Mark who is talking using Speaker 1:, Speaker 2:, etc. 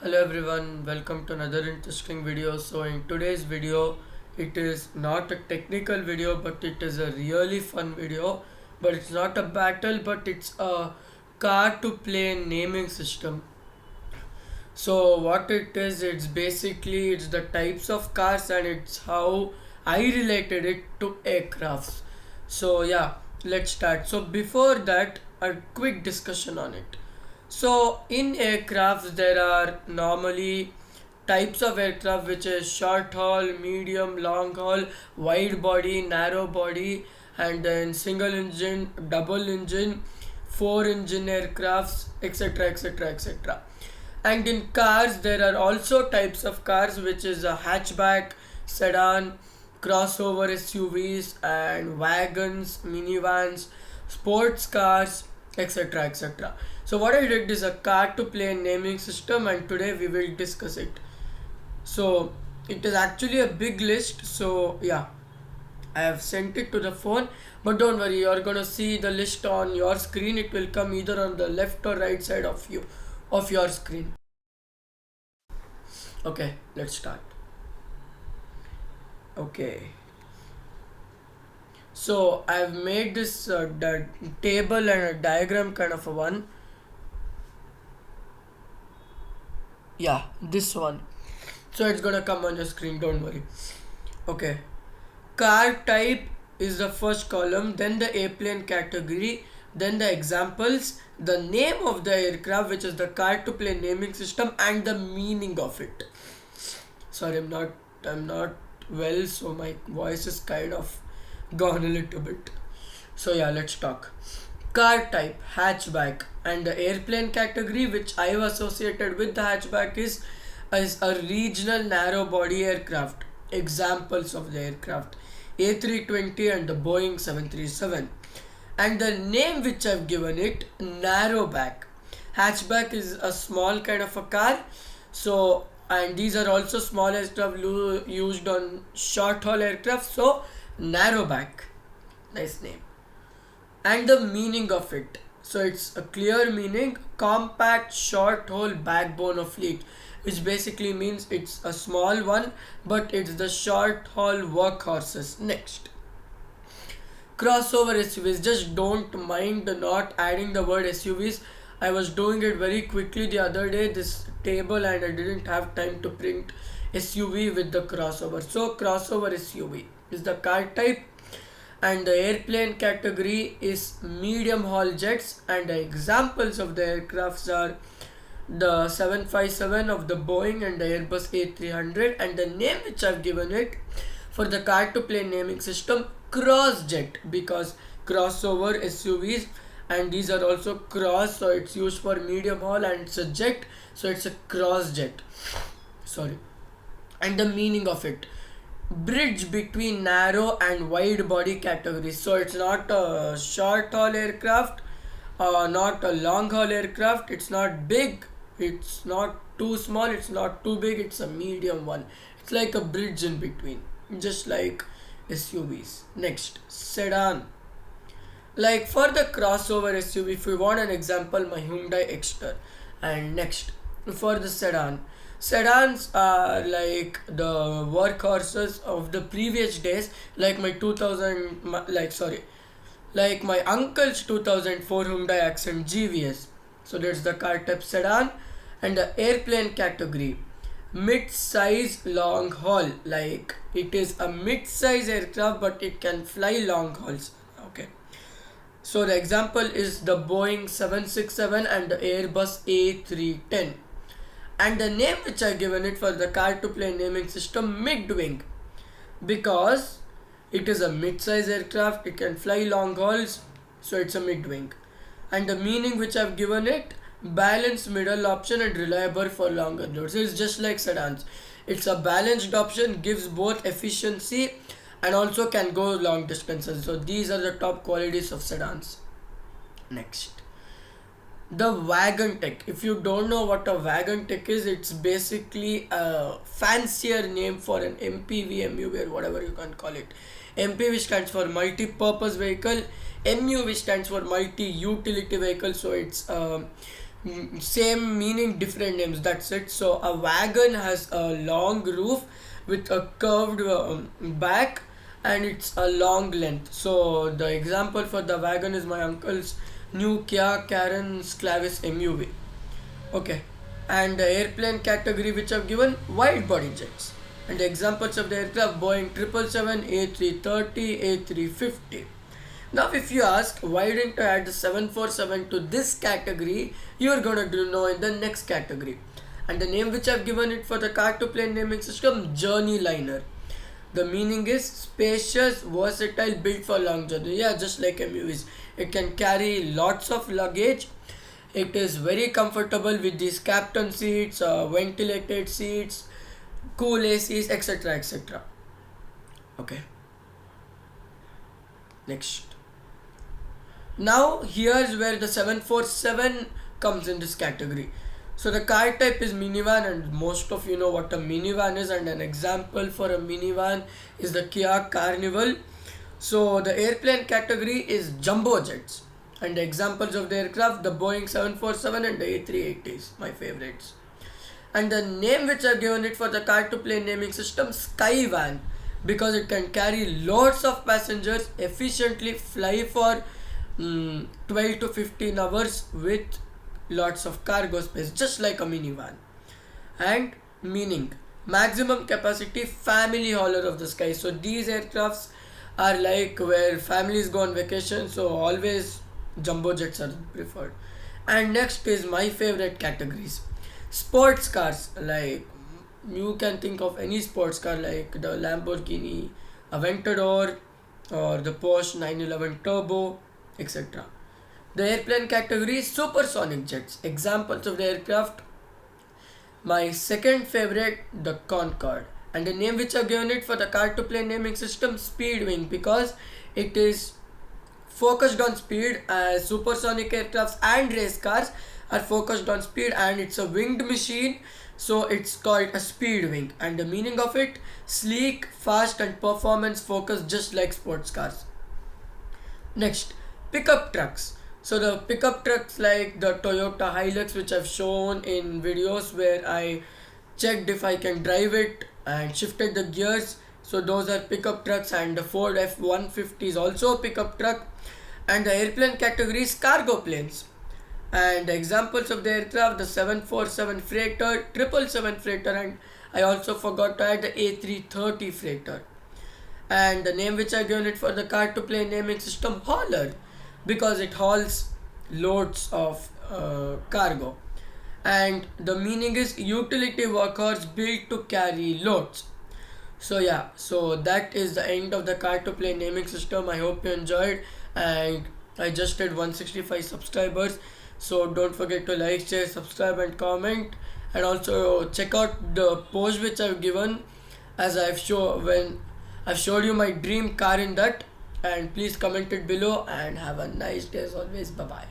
Speaker 1: Hello everyone, welcome to another interesting video. So in today's video, it is not a technical video, but it is a really fun video. But it's not a battle, but it's a car to play naming system. So what it is, it's the types of cars and it's how I related it to aircrafts. So yeah, let's start. So before that, a quick discussion on it. So in aircrafts there are normally types of aircraft which is short haul, medium, long haul, wide body, narrow body, and then single engine, double engine, four engine aircrafts, etc., etc., etc. And in cars there are also types of cars which is a hatchback, sedan, crossover SUVs, and wagons, minivans, sports cars, etc., etc. So what I did is a car to play naming system, and today we will discuss it. So it is actually a big list. So yeah, I have sent it to the phone, but don't worry, you are gonna see the list on your screen. It will come either on the left or right side of your screen. Okay, let's start. Okay, so I've made this table and a diagram kind of a one. Yeah, this one. So it's gonna come on your screen, don't worry. Okay, car type is the first column, then the airplane category, then the examples, the name of the aircraft, which is the car to play naming system, and the meaning of it. Sorry, I'm not well, so my voice is kind of gone a little bit. So yeah, let's talk. Car type hatchback, and the airplane category which I've associated with the hatchback is a regional narrow body aircraft. Examples of the aircraft: A320 and the Boeing 737. And the name which I've given it, narrowback. Hatchback is a small kind of a car. So and these are also small aircraft used on short haul aircraft. So narrowback, nice name. And the meaning of it, so it's a clear meaning: compact short haul backbone of fleet, which basically means it's a small one, but it's the short haul workhorses. Next, crossover SUVs. Just don't mind not adding the word SUVs. I was doing it very quickly the other day, this table, and I didn't have time to print SUV with the crossover. So crossover SUV is the car type, and the airplane category is medium haul jets, and the examples of the aircrafts are the 757 of the Boeing and the Airbus A300, and the name which I've given it for the car to plane naming system, crossjet, because crossover SUVs, and these are also cross, so it's used for medium haul, and it's a jet, so it's a crossjet. Sorry. And the meaning of it, bridge between narrow and wide body categories. So it's not a short haul aircraft, not a long haul aircraft. It's not big, it's not too small, it's not too big, it's a medium one. It's like a bridge in between, just like SUVs. Next, sedan. Like for the crossover SUV, if we want an example, my Hyundai Exter. And next, for the sedan, sedans are like the workhorses of the previous days, like my 2000, like my uncle's 2004 Hyundai Accent GVS. So that's the car type sedan. And the airplane category, mid-size long haul, like it is a mid-size aircraft but it can fly long hauls. Okay, so the example is the Boeing 767 and the Airbus A310. And the name which I given it for the car to plane naming system, mid-wing, because it is a mid-size aircraft, it can fly long hauls, so it's a mid-wing. And the meaning which I've given it, balanced middle option and reliable for longer roads. It's just like sedans. It's a balanced option, gives both efficiency and also can go long distances. So these are the top qualities of sedans. Next, the wagon tech. If you don't know what a wagon tech is, it's basically a fancier name for an MPV, MUV, or whatever you can call it. MPV stands for multi-purpose vehicle, MUV stands for multi-utility vehicle. So it's same meaning, different names, that's it. So a wagon has a long roof with a curved back, and it's a long length. So the example for the wagon is my uncle's new Kia Karen's Clavis MUV. Okay, and the airplane category which I've given, wide body jets. And the examples of the aircraft, Boeing 777, A330, A350. Now, if you ask why didn't I add the 747 to this category, you are gonna know in the next category. And the name which I've given it for the car to plane naming system, Journey Liner. The meaning is spacious, versatile, built for long journey. Yeah, just like MUVs. It can carry lots of luggage. It is very comfortable with these captain seats, ventilated seats, cool ACs, etc. etc. Okay, next. Now here's where the 747 comes in this category. So the car type is minivan, and most of you know what a minivan is, and an example for a minivan is the Kia Carnival. So the airplane category is jumbo jets, and the examples of the aircraft, the Boeing 747 and the A380s, my favorites. And the name which I've given it for the car to plane naming system, Skyvan, because it can carry lots of passengers, efficiently fly for 12 to 15 hours with lots of cargo space, just like a minivan. And meaning, maximum capacity family hauler of the sky. So these aircrafts are like where families go on vacation, so always jumbo jets are preferred. And next is my favorite categories, sports cars. Like you can think of any sports car like the Lamborghini Aventador or the Porsche 911 Turbo, etc. The airplane category is supersonic jets. Examples of the aircraft, my second favorite, the Concorde. And the name which I've given it for the car to plane naming system, Speedwing, because it is focused on speed, as supersonic aircrafts and race cars are focused on speed, and it's a winged machine, so it's called a speed wing. And the meaning of it, sleek, fast and performance focused, just like sports cars. Next, pickup trucks. So the pickup trucks like the Toyota Hilux, which I've shown in videos where I checked if I can drive it and shifted the gears. So those are pickup trucks, and the Ford F-150 is also a pickup truck. And the airplane category is cargo planes. And the examples of the aircraft, the 747 freighter, 777 freighter, and I also forgot to add the A330 freighter. And the name which I given it for the car to plane naming system, hauler, because it hauls loads of cargo. And the meaning is utility workhorse built to carry loads. So yeah, so that is the end of the car to plane naming system. I hope you enjoyed, and I just did 165 subscribers. So don't forget to like, share, subscribe and comment, and also check out the post which I've given as I've showed you my dream car in that. And please comment it below, and have a nice day as always. Bye bye.